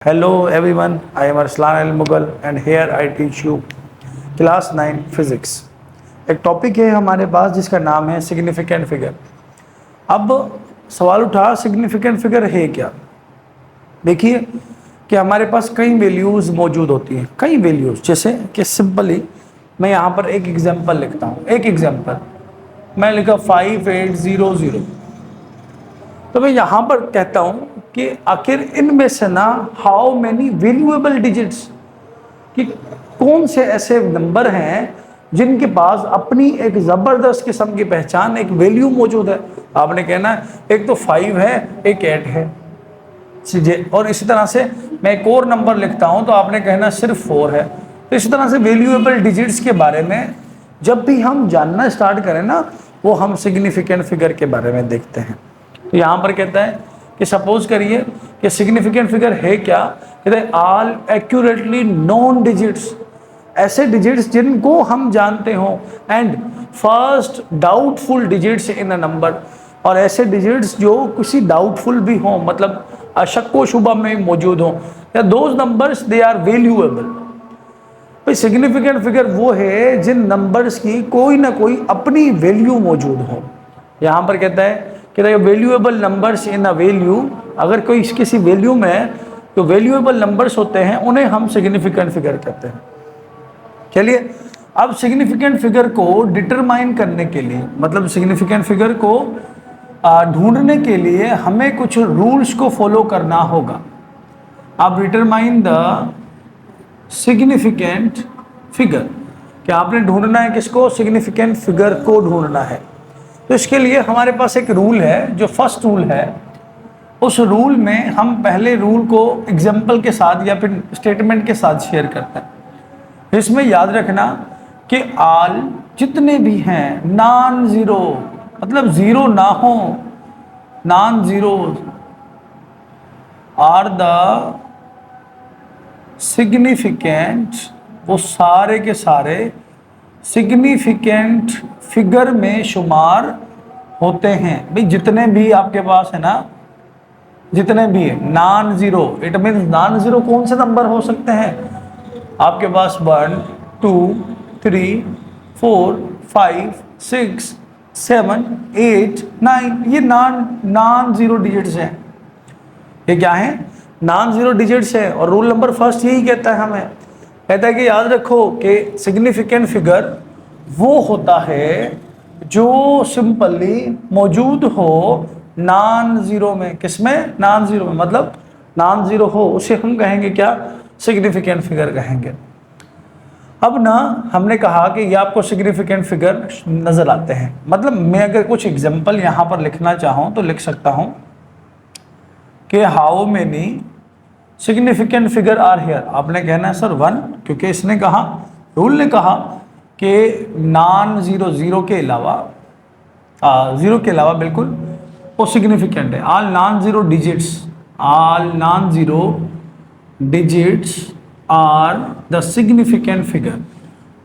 Hello everyone, I am Arslan Al Mughal and here I teach you class 9 physics. एक topic है हमारे पास जिसका नाम है सिग्निफिकेंट फिगर। अब सवाल उठा सिग्निफिकेंट फिगर है क्या। देखिए कि हमारे पास कई वैल्यूज़ मौजूद होती हैं, कई वैल्यूज़, जैसे कि सिंपली मैं यहाँ पर एक एग्जांपल लिखता हूँ। एक एग्जांपल मैं लिखा 5800। तो मैं यहाँ पर कहता हूँ कि आखिर इनमें से ना हाउ मैनी वैल्यूएबल डिजिट्स, कि कौन से ऐसे नंबर हैं जिनके पास अपनी एक ज़बरदस्त किस्म की पहचान, एक वैल्यू मौजूद है। आपने कहना एक तो 5 है, एक 8 है, और इसी तरह से मैं एक और नंबर लिखता हूँ तो आपने कहना सिर्फ 4 है। तो इसी तरह से वैल्यूएबल डिजिट्स के बारे में जब भी हम जानना स्टार्ट करें ना, वो हम सिग्निफिकेंट फिगर के बारे में देखते हैं। तो यहाँ पर कहता है कि सपोज करिए कि सिग्निफिकेंट फिगर है क्या, कहते हैं ऑल एक्यूरेटली नोन डिजिट्स, ऐसे डिजिट्स जिनको हम जानते हो, and first doubtful digits in a number, और ऐसे डिजिट्स जो किसी डाउटफुल भी हो, मतलब अशक व शुबा में मौजूद हो, या those numbers they are valuable. भाई सिग्निफिकेंट फिगर वो है जिन नंबर्स की कोई ना कोई अपनी वैल्यू मौजूद हो। यहाँ पर कहता है कि valuable numbers in a value, अगर कोई किसी वैल्यू में जो वैल्यूएबल नंबर्स होते हैं उन्हें हम सिग्निफिकेंट फिगर कहते हैं। चलिए अब सिग्निफिकेंट फिगर को डिटरमाइन करने के लिए, मतलब सिग्निफिकेंट फिगर को ढूंढने के लिए हमें कुछ रूल्स को फॉलो करना होगा। अब डिटरमाइन द सिग्निफिकेंट फिगर, क्या आपने ढूंढना है किसको, सिग्निफिकेंट फिगर को ढूंढना है। तो इसके लिए हमारे पास एक रूल है, जो फर्स्ट रूल है, उस रूल में हम पहले रूल को एग्जाम्पल के साथ या फिर स्टेटमेंट के साथ शेयर करते हैं। इसमें याद रखना कि ऑल जितने भी हैं नॉन ज़ीरो, मतलब ज़ीरो ना हो, non zero are the significant, वो सारे के सारे सिग्निफिकेंट फिगर में शुमार होते हैं। भाई जितने भी आपके पास है ना, जितने भी है non zero, it means non zero कौन से नंबर हो सकते हैं आपके पास, 1 2 3 4 5 6 7 8 9, ये नॉन ज़ीरो डिजिट्स हैं। ये क्या है, नॉन ज़ीरो डिजिट्स है। और रूल नंबर फर्स्ट यही कहता है, हमें कहता है कि याद रखो कि सिग्निफिकेंट फिगर वो होता है जो सिंपली मौजूद हो नॉन ज़ीरो में। किसमें, नॉन ज़ीरो में, मतलब नॉन ज़ीरो हो, उसे हम कहेंगे क्या, सिग्निफिकेंट फिगर कहेंगे। अब ना हमने कहा कि ये आपको सिग्निफिकेंट फिगर नज़र आते हैं, मतलब मैं अगर कुछ एग्जांपल यहाँ पर लिखना चाहूँ तो लिख सकता हूँ कि how many significant figure are here. आपने कहना है सर 1, क्योंकि इसने कहा, रूल ने कहा कि नॉन ज़ीरो, ज़ीरो के अलावा, ज़ीरो के अलावा बिल्कुल वो सिग्निफिकेंट है। All non zero digits, all non zero digits are the significant figure.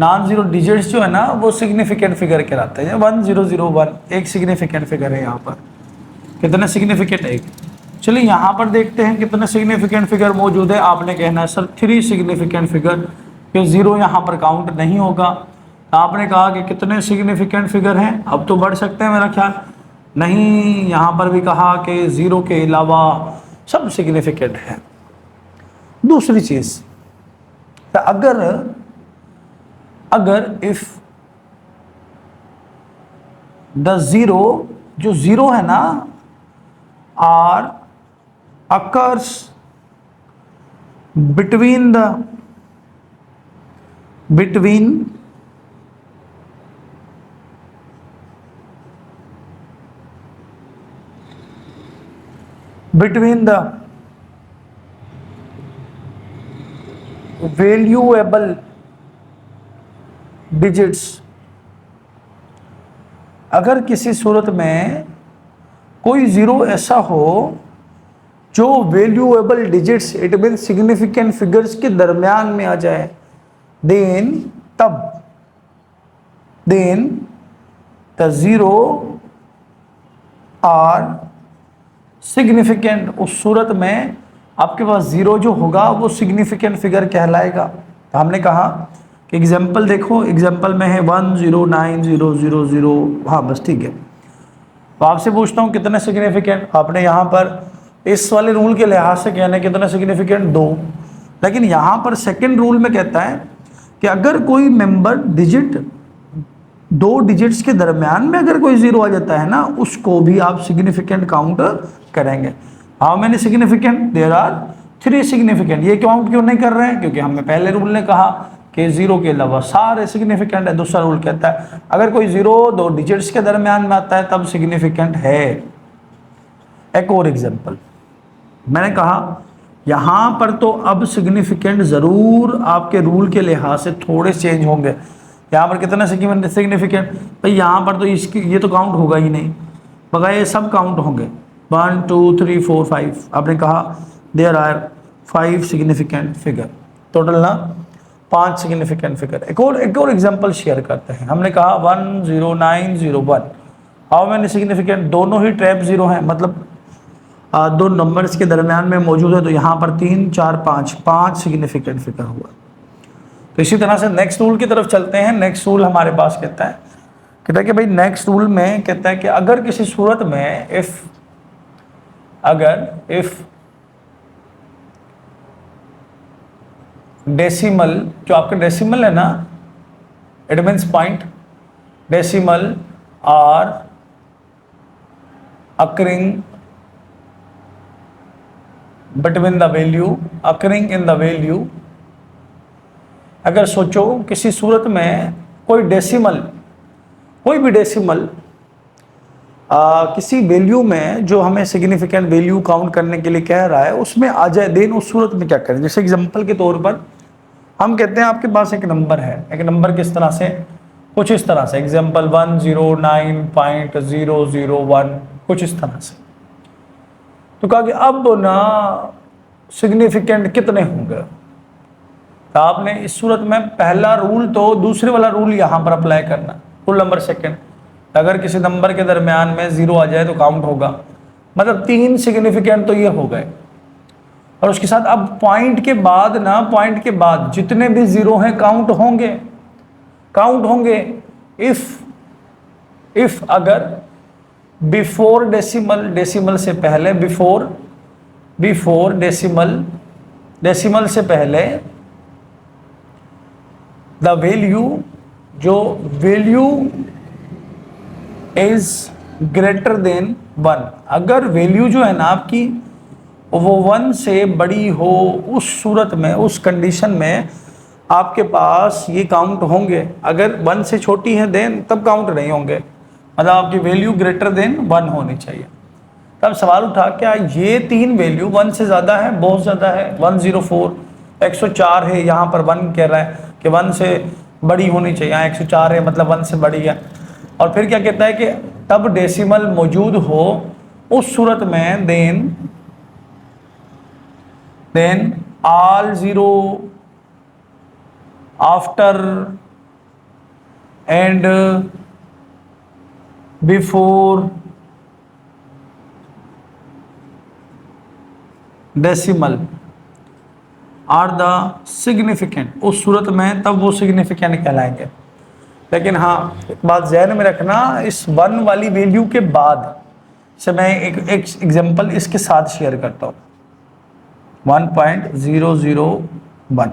Non zero digits जो है ना वो सिग्निफिकेंट फिगर कहलाते हैं। 1001 एक सिग्निफिकेंट फिगर है। यहाँ पर कितने सिग्निफिकेंट है, चलिए यहाँ पर देखते हैं कितने सिग्निफिकेंट फिगर मौजूद है। आपने कहना है सर 3 सिग्निफिकेंट फिगर, कि ज़ीरो यहाँ पर काउंट नहीं होगा। आपने कहा कि कितने सिग्निफिकेंट फिगर हैं, अब तो बढ़ सकते हैं मेरा ख्याल, नहीं, यहाँ पर भी कहा कि ज़ीरो के अलावा सब सिग्निफिकेंट है। दूसरी चीज़, अगर इफ़ द ज़ीरो, जो ज़ीरो है ना, are occurs between the valuable digits, अगर किसी सूरत में कोई ज़ीरो ऐसा हो जो valuable digits, it mean significant figures के दरमियान में आ जाए, then the zero are significant, उस सूरत में आपके पास ज़ीरो जो होगा वो सिग्निफिकेंट फिगर कहलाएगा। तो हमने कहा कि एग्जाम्पल देखो, एग्जाम्पल में है 1090000, हाँ बस ठीक है। तो आपसे पूछता हूँ कितने सिग्निफिकेंट, आपने यहाँ पर इस वाले रूल के लिहाज से कहना है कितने सिग्निफिकेंट, 2। लेकिन यहाँ पर सेकंड रूल में कहता है कि अगर कोई मेंबर डिजिट, 2 डिजिट्स के दरमियान में अगर कोई जीरो आ जाता है ना, उसको भी आप सिग्निफिकेंट काउंट करेंगे। How many significant, there are 3 significant. ये काउंट क्यों नहीं कर रहे हैं, क्योंकि हमें पहले रूल ने कहा कि जीरो के अलावा सारे सिग्निफिकेंट है। दूसरा रूल कहता है अगर कोई जीरो 2 डिजिट्स के दरमियान में आता है तब सिग्निफिकेंट है। एक और एग्जांपल, मैंने कहा यहाँ पर तो अब सिग्निफिकेंट ज़रूर आपके रूल के लिहाज से थोड़े चेंज होंगे। यहाँ पर कितना सिग्निफिकेंट, भाई यहाँ पर तो इसकी ये तो काउंट होगा ही नहीं, मगर ये सब काउंट होंगे। 1 2 3 4 5, आपने कहा there are 5 significant figure, total ना 5 सिग्निफिकेंट फिगर। एक और एग्जांपल शेयर करते हैं। हमने कहा 10901, हाउ मैनी सिग्निफिकेंट, दोनों ही ट्रैप जीरो हैं, मतलब 2 नंबर्स के दरमियान में मौजूद है। तो यहाँ पर 3 4 5 सिग्निफिकेंट फिगर हुआ। तो इसी तरह से नेक्स्ट रूल की तरफ चलते हैं। नेक्स्ट रूल हमारे पास कहता है कि भाई नेक्स्ट रूल में कहता है कि अगर किसी सूरत में इफ डेसिमल, जो आपका डेसिमल है ना, it means point, decimal are occurring between the value, occurring in the value. अगर सोचो किसी सूरत में कोई डेसिमल, कोई भी डेसिमल किसी वैल्यू में जो हमें सिग्निफिकेंट वैल्यू काउंट करने के लिए कह रहा है उसमें आ जाए, देन उस सूरत में क्या करें। जैसे एग्जांपल के तौर पर हम कहते हैं आपके पास एक नंबर है, एक नंबर किस तरह से, कुछ इस तरह से, एग्जांपल 109.001, कुछ इस तरह से। तो कहा कि अब ना सिग्निफिकेंट कितने होंगे। तो आपने इस सूरत में पहला रूल तो दूसरे वाला रूल यहाँ पर अप्लाई करना, रूल नंबर सेकंड, अगर किसी नंबर के दरमियान में जीरो आ जाए तो काउंट होगा, मतलब 3 सिग्निफिकेंट तो ये हो गए। और उसके साथ अब पॉइंट के बाद ना, पॉइंट के बाद जितने भी जीरो हैं काउंट होंगे। इफ अगर बिफोर डेसिमल, डेसिमल से पहले, बिफोर डेसिमल से पहले द वैल्यू, जो वैल्यू इज ग्रेटर देन 1, अगर वैल्यू जो है ना आपकी वो 1 से बड़ी हो, उस सूरत में, उस कंडीशन में आपके पास ये काउंट होंगे। अगर 1 से छोटी है देन तब काउंट नहीं होंगे, मतलब आपकी वैल्यू ग्रेटर देन 1 होनी चाहिए। तब सवाल उठा क्या ये 3 वैल्यू 1 से ज़्यादा है, बहुत ज़्यादा है, 104 104 है, यहाँ पर 1 कह रहा है कि 1 से बड़ी होनी चाहिए, यहाँ 104 है मतलब 1 से बड़ी है। और फिर क्या कहता है कि तब डेसिमल मौजूद हो उस सूरत में then all zero after and before decimal are the significant, उस सूरत में तब वो सिग्निफिकेंट कहलाएंगे। लेकिन हाँ एक बात ध्यान में रखना, इस 1 वाली वैल्यू के बाद से मैं एक एग्जांपल इसके साथ शेयर करता हूँ, 1.001।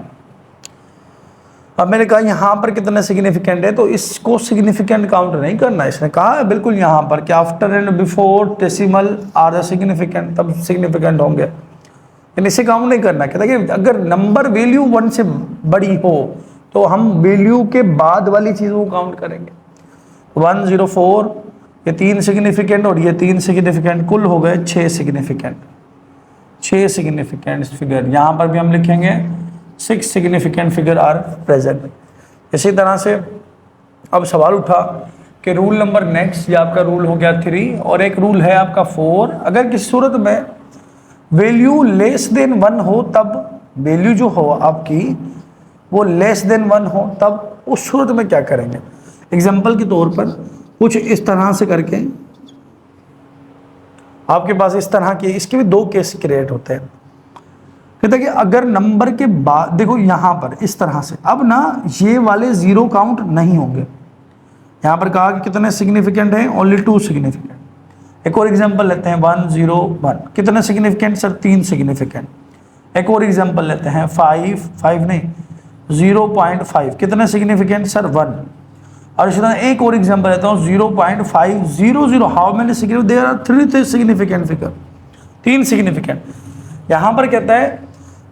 अब मैंने कहा यहाँ पर कितना सिग्निफिकेंट है, तो इसको सिग्निफिकेंट काउंट नहीं करना। इसने कहा है बिल्कुल यहाँ पर कि after and before decimal are the significant, तब सिग्निफिकेंट होंगे, लेकिन इसे काउंट नहीं करना। कहता है कि अगर नंबर वैल्यू 1 से बड़ी हो तो हम वैल्यू के बाद वाली चीज़ों को काउंट करेंगे। 104, ये 3 सिग्निफिकेंट और ये 3 सिग्निफिकेंट, कुल हो गए 6 सिग्निफिकेंट, 6 सिग्निफिकेंट फिगर। यहाँ पर भी हम लिखेंगे 6 सिग्निफिकेंट फिगर आर प्रेजेंट। इसी तरह से अब सवाल उठा कि रूल नंबर नेक्स्ट, ये आपका रूल हो गया 3, और एक रूल है आपका 4। अगर किसी सूरत में वैल्यू लेस देन 1 हो, तब वैल्यू जो हो आपकी वो लेस देन 1 हो, तब उस सूरत में क्या करेंगे। एग्जाम्पल के तौर पर कुछ इस तरह से करके आपके पास इस तरह के, इसके भी 2 केस क्रिएट होते हैं। कहता है कि अगर नंबर के बाद देखो यहाँ पर इस तरह से, अब ना ये वाले जीरो काउंट नहीं होंगे। यहाँ पर कहा कि कितने सिग्निफिकेंट हैं, ओनली 2 सिग्निफिकेंट। एक और एग्जांपल लेते हैं 1 0 1, कितने सिग्निफिकेंट सर, 3 सिग्निफिकेंट। एक और एग्जांपल लेते हैं 5 नहीं 0.5, कितने सिग्निफिकेंट सर, 1। और इसी तरह एक और एग्जांपल लेता हूँ 0.500, how many significant, there are 3 significant figure, 3 significant. यहाँ पर कहता है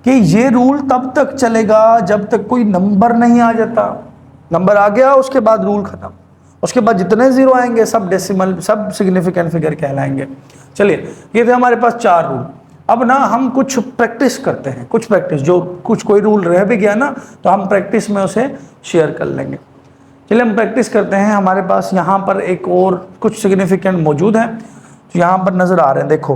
कि ये रूल तब तक चलेगा जब तक कोई नंबर नहीं आ जाता। नंबर आ गया उसके बाद रूल खत्म, उसके बाद जितने जीरो आएंगे सब डेसिमल, सब सिग्निफिकेंट फिगर कहलाएंगे। चलिए ये थे हमारे पास 4 रूल। अब ना हम कुछ प्रैक्टिस करते हैं, कुछ प्रैक्टिस, जो कुछ कोई रूल रह भी गया ना तो हम प्रैक्टिस में उसे शेयर कर लेंगे। चलिए हम प्रैक्टिस करते हैं। हमारे पास यहाँ पर एक और कुछ सिग्निफिकेंट मौजूद हैं तो यहाँ पर नज़र आ रहे हैं। देखो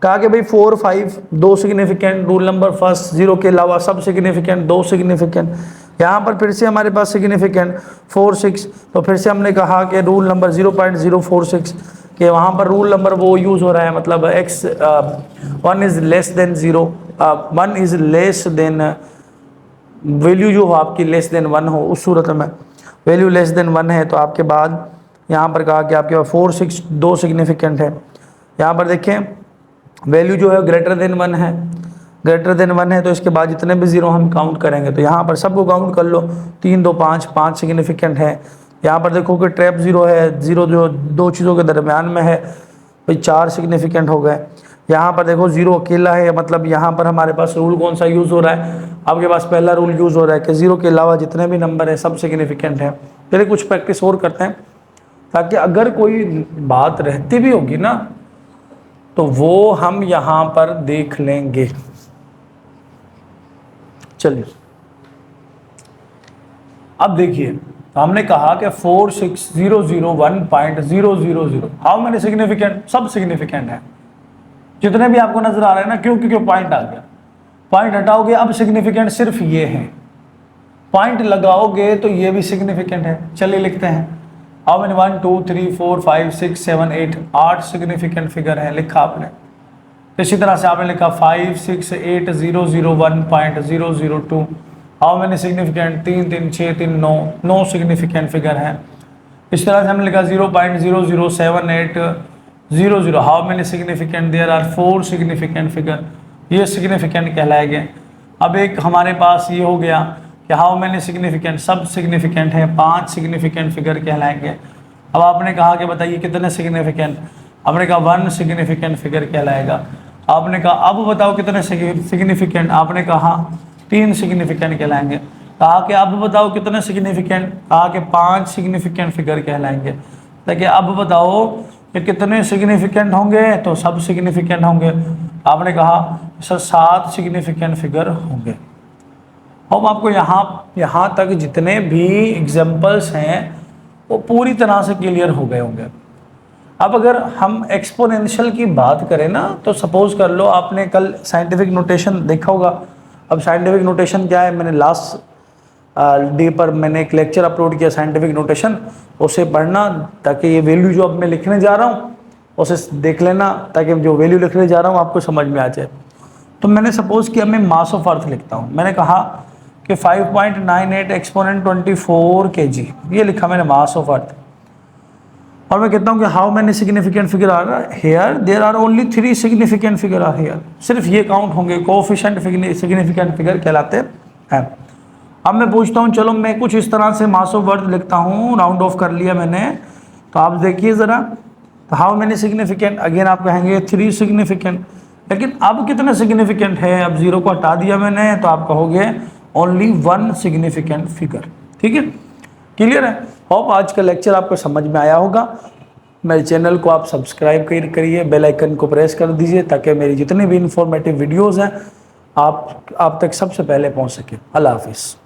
कहा कि भाई 4 5 2 सिग्निफिकेंट, रूल नंबर फर्स्ट, 0 के अलावा सब सिग्निफिकेंट 2 सिग्निफिकेंट। यहाँ पर फिर से हमारे पास सिग्निफिकेंट 4 6, तो फिर से हमने कहा कि रूल नंबर 0.046 कि वहाँ पर रूल नंबर वो यूज़ हो रहा है, मतलब x 1 is less than 0, 1 is less than, value जो हो आपकी लेस देन 1 हो, उस सूरत में वैल्यू लेस देन 1 है तो आपके बाद यहाँ पर कहा कि आपके पास 4 6 2 सिग्निफिकेंट है। यहाँ पर देखें वैल्यू जो है ग्रेटर देन 1 है, ग्रेटर देन 1 है तो इसके बाद जितने भी जीरो हम काउंट करेंगे तो यहाँ पर सबको काउंट कर लो, 3 2 5 सिग्निफिकेंट है। यहाँ पर देखो कि ट्रैप जीरो है, जीरो जो 2 चीज़ों के दरमियान में है, भाई 4 सिग्निफिकेंट हो गए। यहाँ पर देखो जीरो अकेला है, मतलब यहाँ पर हमारे पास रूल कौन सा यूज़ हो रहा है, आपके पास पहला रूल यूज़ हो रहा है कि जीरो के अलावा जितने भी नंबर है सब सिग्निफिकेंट है। चलिए कुछ प्रैक्टिस और करते हैं ताकि अगर कोई बात रहती भी होगी ना तो वो हम यहाँ पर देख लेंगे। चलिए अब देखिए, तो हमने कहा कि 46001.000, हाउ मेनी सिग्निफिकेंट, सब सिग्निफिकेंट है जितने भी आपको नजर आ रहे हैं ना। क्यों? क्योंकि पॉइंट आ गया, पॉइंट हटाओगे अब सिग्निफिकेंट सिर्फ ये है, पॉइंट लगाओगे तो ये भी सिग्निफिकेंट है। चलिए लिखते हैं हाउ मेनी 1 2 3 4 5 6 7 8, 8 सिग्निफिकेंट फिगर है, लिखा आपने। इसी तरह से आपने लिखा 5680001.002, how many significant, 3 3 6 3 9, 9 significant figure है। इस तरह से हमने लिखा 0.007800, how many significant, there are 4 significant figure, ये सिग्निफिकेंट कहलाएंगे। अब एक हमारे पास ये हो गया कि हाउ मैनी सिग्निफिकेंट, सब सिग्निफिकेंट है, 5 सिग्निफिकेंट फिगर कहलाएंगे। अब आपने कहा कि बताइए कितने सिग्निफिकेंट, आपने कहा 1 सिग्निफिकेंट फिगर कहलाएगा। आपने कहा अब बताओ कितने सिग्निफिकेंट, आपने कहा 3 सिग्निफिकेंट कहलाएंगे। कहा कि अब बताओ कितने सिग्निफिकेंट, कहा कि 5 सिग्निफिकेंट फिगर कहलाएंगे। देखिए अब बताओ कि कितने सिग्निफिकेंट होंगे, तो सब सिग्निफिकेंट होंगे। आपने कहा सर 7 सिग्निफिकेंट फिगर होंगे। अब आपको यहाँ तक जितने भी एग्जाम्पल्स हैं वो पूरी तरह से क्लियर हो गए होंगे। अब अगर हम एक्सपोनेंशियल की बात करें ना, तो सपोज कर लो आपने कल साइंटिफिक नोटेशन देखा होगा। अब साइंटिफिक नोटेशन क्या है, मैंने लास्ट डे पर मैंने एक लेक्चर अपलोड किया साइंटिफिक नोटेशन, उसे पढ़ना ताकि ये वैल्यू जो अब मैं लिखने जा रहा हूँ उसे देख लेना, ताकि जो वैल्यू लिखने जा रहा हूँ आपको समझ में आ जाए। तो मैंने सपोज किया मैं मास ऑफ अर्थ लिखता हूँ, मैंने कहा कि 5.98 एक्सपोनेंट 24 kg, ये लिखा मैंने मास ऑफ अर्थ। और मैं कहता हूँ कि how many significant figure are here, there are only 3 significant figure are here, सिर्फ ये काउंट होंगे, कोएफिशिएंट सिग्निफिकेंट फिगर कहलाते हैं। अब मैं पूछता हूँ, चलो मैं कुछ इस तरह से मास ऑफ अर्थ लिखता हूँ, राउंड ऑफ कर लिया मैंने, तो आप देखिए ज़रा, तो हाउ मैनी सिग्निफिकेंट, अगेन आप कहेंगे 3 सिग्निफिकेंट, लेकिन अब कितने सिग्निफिकेंट है, अब 0 को हटा दिया मैंने तो आप कहोगे ओनली 1 सिग्निफिकेंट फिगर। ठीक है, क्लियर है। होप आज का लेक्चर आपको समझ में आया होगा। मेरे चैनल को आप सब्सक्राइब करिए, बेल आइकन को प्रेस कर दीजिए ताकि मेरी जितनी भी इंफॉर्मेटिव वीडियोस हैं आप तक सबसे पहले पहुंच सके। अल्लाह हाफिज़।